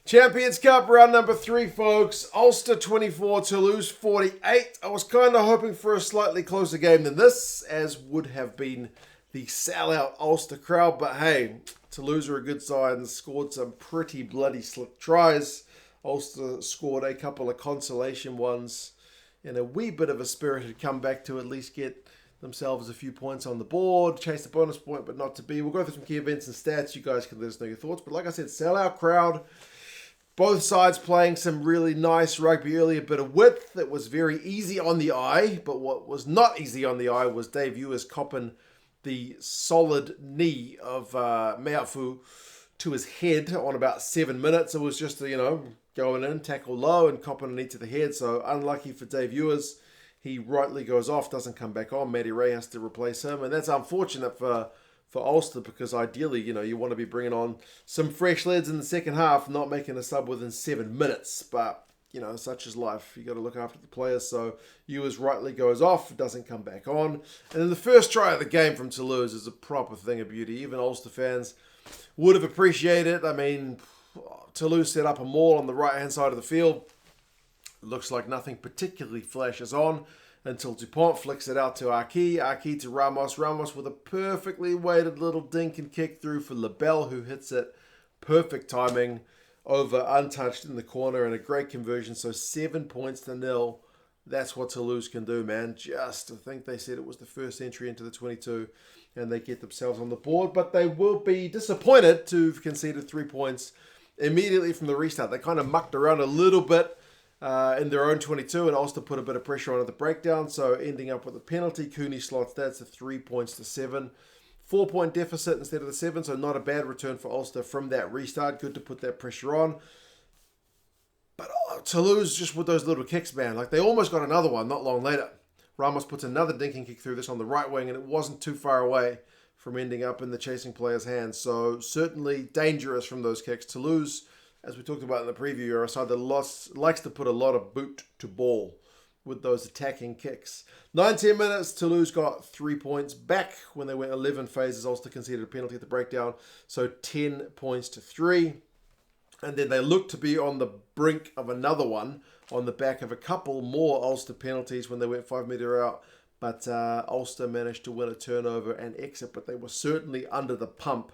Champions Cup round number 3, folks. Ulster 24, Toulouse 48. I was kind of hoping for a slightly closer game than this, as would have been the sellout Ulster crowd. But hey, Toulouse are a good side and scored some pretty bloody slick tries. Ulster scored a couple of consolation ones in a wee bit of a spirited comeback to at least get themselves a few points on the board, chase a bonus point, but not to be. We'll go through some key events and stats. You guys can let us know your thoughts. But like I said, sellout crowd. Both sides playing some really nice rugby early, a bit of width. It was very easy on the eye, but what was not easy on the eye was Dave Ewers copping the solid knee of Meafu to his head on about 7 minutes. It was just, going in, tackle low and copping a knee to the head. So unlucky for Dave Ewers. He rightly goes off, doesn't come back on. Matty Ray has to replace him. And that's unfortunate for Ulster, because ideally, you want to be bringing on some fresh leads in the second half, not making a sub within 7 minutes. But, such is life. You got to look after the players. So Ewers rightly goes off, doesn't come back on. And then the first try of the game from Toulouse is a proper thing of beauty. Even Ulster fans would have appreciated it. I mean, Toulouse set up a maul on the right-hand side of the field. Looks like nothing particularly flashes on until Dupont flicks it out to Arki to Ramos. Ramos with a perfectly weighted little dink and kick through for Labelle, who hits it. Perfect timing over untouched in the corner and a great conversion. So 7 points to 0. That's what Toulouse can do, man. I think they said it was the first entry into the 22 and they get themselves on the board. But they will be disappointed to have conceded 3 points immediately from the restart. They kind of mucked around a little bit in their own 22, and Ulster put a bit of pressure on at the breakdown, so ending up with a penalty. Cooney slots that to 3 points to 7. 4-point deficit instead of the 7, so not a bad return for Ulster from that restart. Good to put that pressure on. But Toulouse, just with those little kicks, man, like they almost got another one not long later. Ramos puts another dinking kick through this on the right wing, and it wasn't too far away from ending up in the chasing player's hands. So certainly dangerous from those kicks. Toulouse, as we talked about in the preview, are a side that likes to put a lot of boot to ball with those attacking kicks. 19 minutes, Toulouse got 3 points back when they went 11 phases. Ulster conceded a penalty at the breakdown, so 10 points to 3. And then they looked to be on the brink of another one on the back of a couple more Ulster penalties when they went 5 metre out. But Ulster managed to win a turnover and exit, but they were certainly under the pump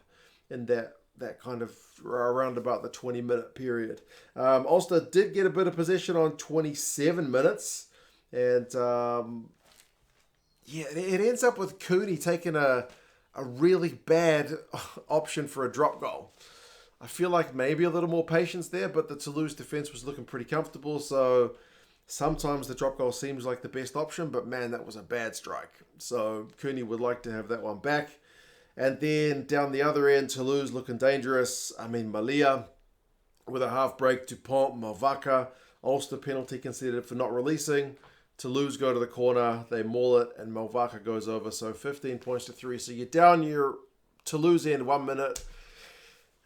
in that kind of around about the 20-minute period. Ulster did get a bit of possession on 27 minutes. And, it ends up with Cooney taking a really bad option for a drop goal. I feel like maybe a little more patience there, but the Toulouse defence was looking pretty comfortable. So sometimes the drop goal seems like the best option, but man, that was a bad strike. So Cooney would like to have that one back. And then down the other end, Toulouse looking dangerous. I mean, Malia with a half break, Dupont, Malvaka. Ulster penalty considered for not releasing. Toulouse go to the corner, they maul it, and Malvaka goes over. So 15 points to 3. So you're down your Toulouse end 1 minute.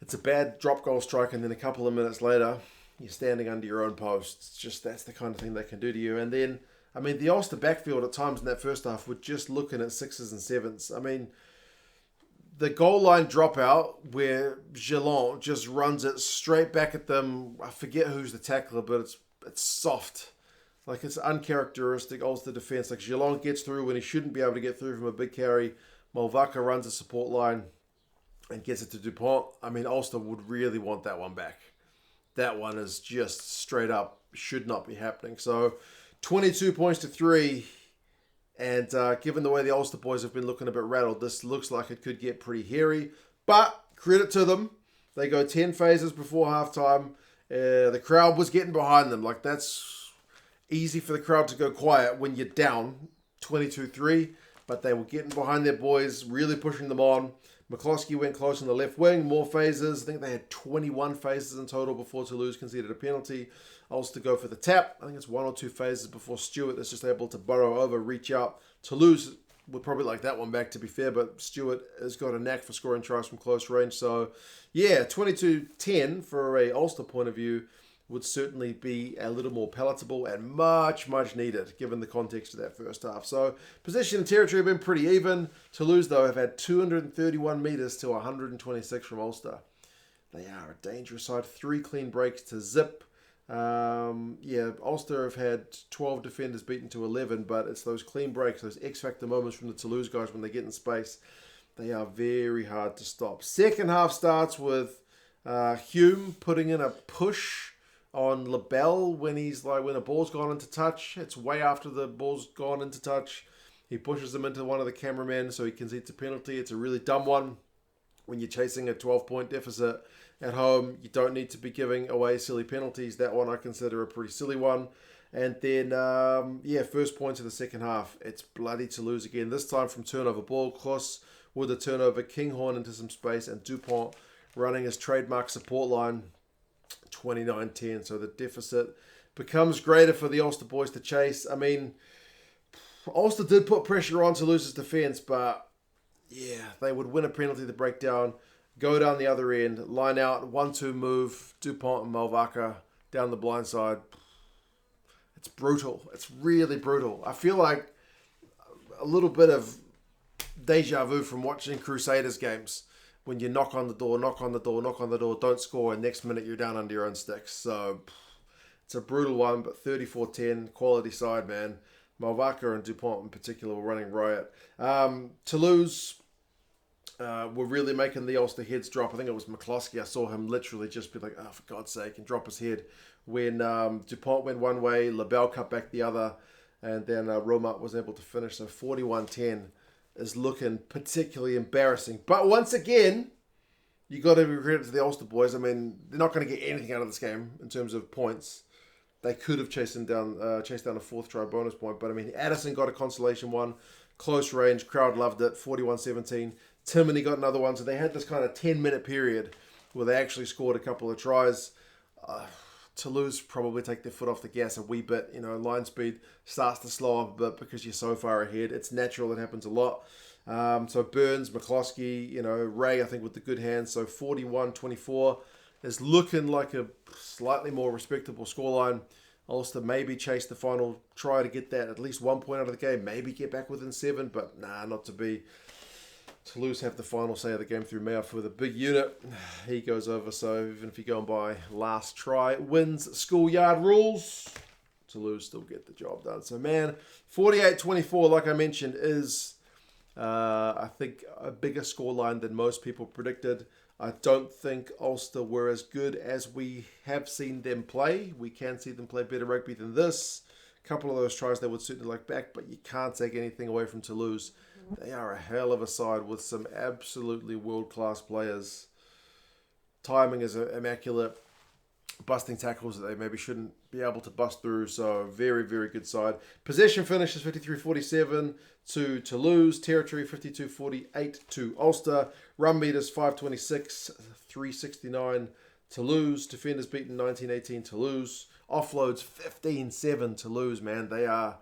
It's a bad drop goal strike, and then a couple of minutes later, you're standing under your own post. It's just, that's the kind of thing they can do to you. And then, I mean, the Ulster backfield at times in that first half were just looking at 6s and 7s. I mean, the goal line dropout where Geelong just runs it straight back at them. I forget who's the tackler, but it's soft. Like, it's uncharacteristic Ulster defence. Like, Geelong gets through when he shouldn't be able to get through from a big carry. Malvaka runs a support line and gets it to Dupont. I mean, Ulster would really want that one back. That one is just straight up should not be happening. So 22 points to 3. And given the way the Ulster boys have been looking a bit rattled, this looks like it could get pretty hairy. But credit to them. They go 10 phases before halftime. The crowd was getting behind them. Like, that's easy for the crowd to go quiet when you're down 22-3. But they were getting behind their boys, really pushing them on. McCloskey went close on the left wing, more phases. I think they had 21 phases in total before Toulouse conceded a penalty. Ulster go for the tap. I think it's 1 or 2 phases before Stewart is just able to burrow over, reach out. Toulouse would probably like that one back, to be fair, but Stewart has got a knack for scoring tries from close range. So, yeah, 22-10 for a Ulster point of view would certainly be a little more palatable and much, much needed given the context of that first half. So possession and territory have been pretty even. Toulouse, though, have had 231 metres to 126 from Ulster. They are a dangerous side. 3 clean breaks to zip. Yeah, Ulster have had 12 defenders beaten to 11, but it's those clean breaks, those X-factor moments from the Toulouse guys when they get in space. They are very hard to stop. Second half starts with Hume putting in a push on LaBelle when the ball's gone into touch. It's way after the ball's gone into touch. He pushes him into one of the cameramen so he concedes a penalty. It's a really dumb one. When you're chasing a 12-point deficit at home, you don't need to be giving away silly penalties. That one I consider a pretty silly one. And then, first points of the second half. It's bloody Toulouse again. This time from turnover ball. Kloss with a turnover. Kinghorn into some space. And Dupont running his trademark support line. 29-10. So the deficit becomes greater for the Ulster boys to chase. I mean, Ulster did put pressure on Toulouse's defence, but yeah, they would win a penalty to break down, go down the other end, line out, 1-2 move, Dupont and Malvaca down the blind side. It's brutal. It's really brutal. I feel like a little bit of deja vu from watching Crusaders games when you knock on the door, don't score, and next minute you're down under your own sticks. So it's a brutal one, but 34-10, quality side, man. Malvaca and Dupont in particular were running riot. Toulouse were really making the Ulster heads drop. I think it was McCloskey. I saw him literally just be like, oh, for God's sake, and drop his head. When Dupont went one way, LaBelle cut back the other, and then Romat was able to finish. So 41-10 is looking particularly embarrassing. But once again, you got to give credit to the Ulster boys. I mean, they're not going to get anything out of this game in terms of points. They could have chased down a fourth try bonus point. But, I mean, Addison got a consolation one. Close range. Crowd loved it. 41-17. Timoney got another one. So they had this kind of 10-minute period where they actually scored a couple of tries. Toulouse probably take their foot off the gas a wee bit. You know, line speed starts to slow up a bit because you're so far ahead. It's natural. It happens a lot. So Burns, McCloskey, Ray, I think, with the good hands. So 41-24 is looking like a slightly more respectable scoreline. Ulster maybe chase the final try to get that at least 1 point out of the game. Maybe get back within 7, but nah, not to be. Toulouse have the final say of the game through Meow for the big unit. He goes over, so even if you're going by last try, wins schoolyard rules, Toulouse still get the job done. So, man, 48-24, like I mentioned, is, I think, a bigger scoreline than most people predicted. I don't think Ulster were as good as we have seen them play. We can see them play better rugby than this. A couple of those tries they would certainly like back, but you can't take anything away from Toulouse. They are a hell of a side with some absolutely world-class players. Timing is immaculate. Busting tackles that they maybe shouldn't be able to bust through. So, very, very good side. Possession finishes 53-47 to Toulouse. Territory 52-48 to Ulster. Run meters 526, 369 Toulouse. Defenders beaten 19-18 Toulouse. Offloads 15-7 Toulouse, man. They are,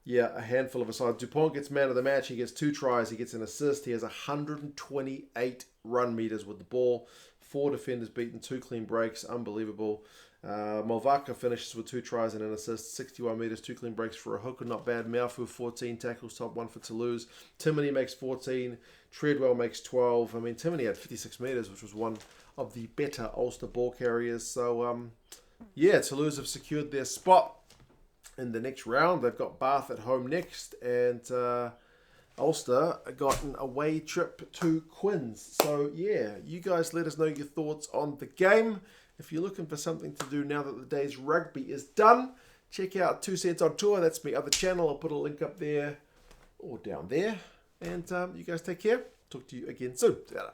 a handful of a side. Dupont gets man of the match. He gets 2 tries. He gets an assist. He has 128 run meters with the ball. 4 defenders beaten, 2 clean breaks. Unbelievable. Malvaca finishes with 2 tries and an assist. 61 meters, 2 clean breaks for a hooker. Not bad. Malfu 14 tackles, top 1 for Toulouse. Timoney makes 14. Treadwell makes 12. I mean, Timoney had 56 meters, which was one of the better Ulster ball carriers. So, Toulouse have secured their spot in the next round. They've got Bath at home next, and Ulster got an away trip to Quins. So, you guys let us know your thoughts on the game. If you're looking for something to do now that the day's rugby is done, check out 2 Cents on Tour. That's my other channel. I'll put a link up there or down there. And you guys take care. Talk to you again soon. Ta-ra.